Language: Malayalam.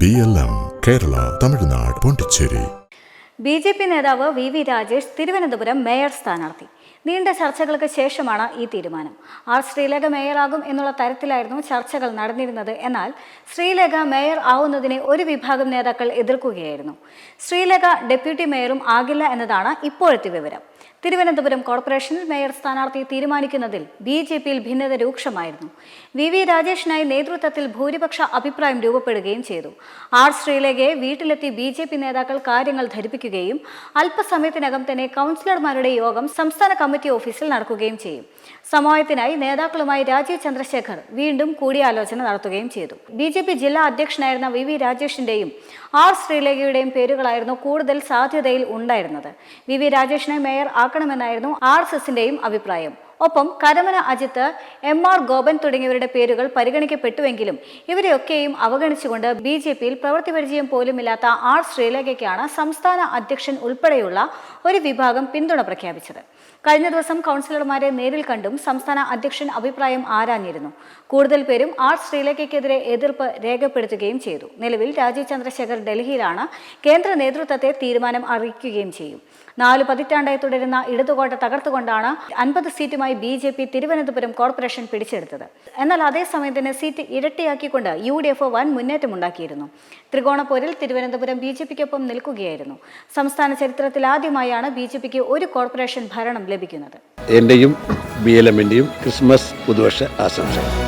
BLM കേരള, തമിഴ്നാട്, പോണ്ടിച്ചേരി. BJP നേതാവ് VV രാജേഷ് തിരുവനന്തപുരം മേയർ സ്ഥാനാർത്ഥി. നീണ്ട ചർച്ചകൾക്ക് ശേഷമാണ് ഈ തീരുമാനം. ശ്രീലേഖ മേയറാകും എന്നുള്ള തരത്തിലായിരുന്നു ചർച്ചകൾ നടന്നിരുന്നത്. എന്നാൽ ശ്രീലേഖ മേയർ ആവുന്നതിനെ ഒരു വിഭാഗം നേതാക്കൾ എതിർക്കുകയായിരുന്നു. ശ്രീലേഖ ഡെപ്യൂട്ടി മേയറും ആകില്ല എന്നതാണ് ഇപ്പോഴത്തെ വിവരം. തിരുവനന്തപുരം കോർപ്പറേഷനിൽ മേയർ സ്ഥാനാർത്ഥി തീരുമാനിക്കുന്നതിൽ BJPയിൽ ഭിന്നത രൂക്ഷമായിരുന്നു. VV രാജേഷിനായി നേതൃത്വത്തിൽ ഭൂരിപക്ഷ അഭിപ്രായം രൂപപ്പെടുകയും ചെയ്തു. ശ്രീലേഖയെ വീട്ടിലെത്തി BJP നേതാക്കൾ കാര്യങ്ങൾ ധരിപ്പിക്കുകയും അല്പസമയത്തിനകം തന്നെ കൗൺസിലർമാരുടെ യോഗം സംസ്ഥാന കമ്മിറ്റി ഓഫീസിൽ നടക്കുകയും ചെയ്യും. സമവായത്തിനായി നേതാക്കളുമായി രാജീവ് ചന്ദ്രശേഖർ വീണ്ടും കൂടിയാലോചന നടത്തുകയും ചെയ്തു. BJP ജില്ലാ അധ്യക്ഷനായിരുന്ന VV രാജേഷിന്റെയും ശ്രീലേഖയുടെയും പേരുകളായിരുന്നു കൂടുതൽ സാധ്യതയിൽ ഉണ്ടായിരുന്നത്. VV രാജേഷിനെ മേയർ ആക്കണമെന്നായിരുന്നു RSSന്റെയും അഭിപ്രായം. ഒപ്പം കരമന അജിത്ത്, MR ഗോപൻ തുടങ്ങിയവരുടെ പേരുകൾ പരിഗണിക്കപ്പെട്ടുവെങ്കിലും ഇവരെയൊക്കെയും അവഗണിച്ചുകൊണ്ട് BJPയിൽ പ്രവൃത്തി പരിചയം പോലുമില്ലാത്ത ശ്രീലേഖയ്ക്കാണ് സംസ്ഥാന അധ്യക്ഷൻ ഉൾപ്പെടെയുള്ള ഒരു വിഭാഗം പിന്തുണ പ്രഖ്യാപിച്ചത്. കഴിഞ്ഞ ദിവസം കൗൺസിലർമാരെ നേരിൽ കണ്ടും സംസ്ഥാന അധ്യക്ഷൻ അഭിപ്രായം ആരാഞ്ഞിരുന്നു. കൂടുതൽ പേരും ശ്രീലേഖയ്ക്കെതിരെ എതിർപ്പ് രേഖപ്പെടുത്തുകയും ചെയ്തു. നിലവിൽ രാജീവ് ചന്ദ്രശേഖർ ഡൽഹിയിലാണ്. കേന്ദ്ര നേതൃത്വത്തെ തീരുമാനം അറിയിക്കുകയും ചെയ്യും. 4 പതിറ്റാണ്ടായി തുടരുന്ന ഇടതുകോട്ട തകർത്തുകൊണ്ടാണ് 50 സീറ്റുമായി BJP തിരുവനന്തപുരം കോർപ്പറേഷൻ പിടിച്ചെടുത്തത്. എന്നാൽ അതേസമയം തന്നെ സീറ്റ് ഇരട്ടിയാക്കിക്കൊണ്ട് UDF വൻ മുന്നേറ്റമുണ്ടാക്കിയിരുന്നു. ത്രികോണപ്പോരിൽ തിരുവനന്തപുരം BJPക്കൊപ്പം നിൽക്കുകയായിരുന്നു. സംസ്ഥാന ചരിത്രത്തിൽ ആദ്യമായാണ് BJPക്ക് ഒരു കോർപ്പറേഷൻ ഭരണം ലഭിക്കുന്നത്. എന്റെയും BLMന്റെയും ക്രിസ്മസ് പുതുവർഷ ആശംസകൾ.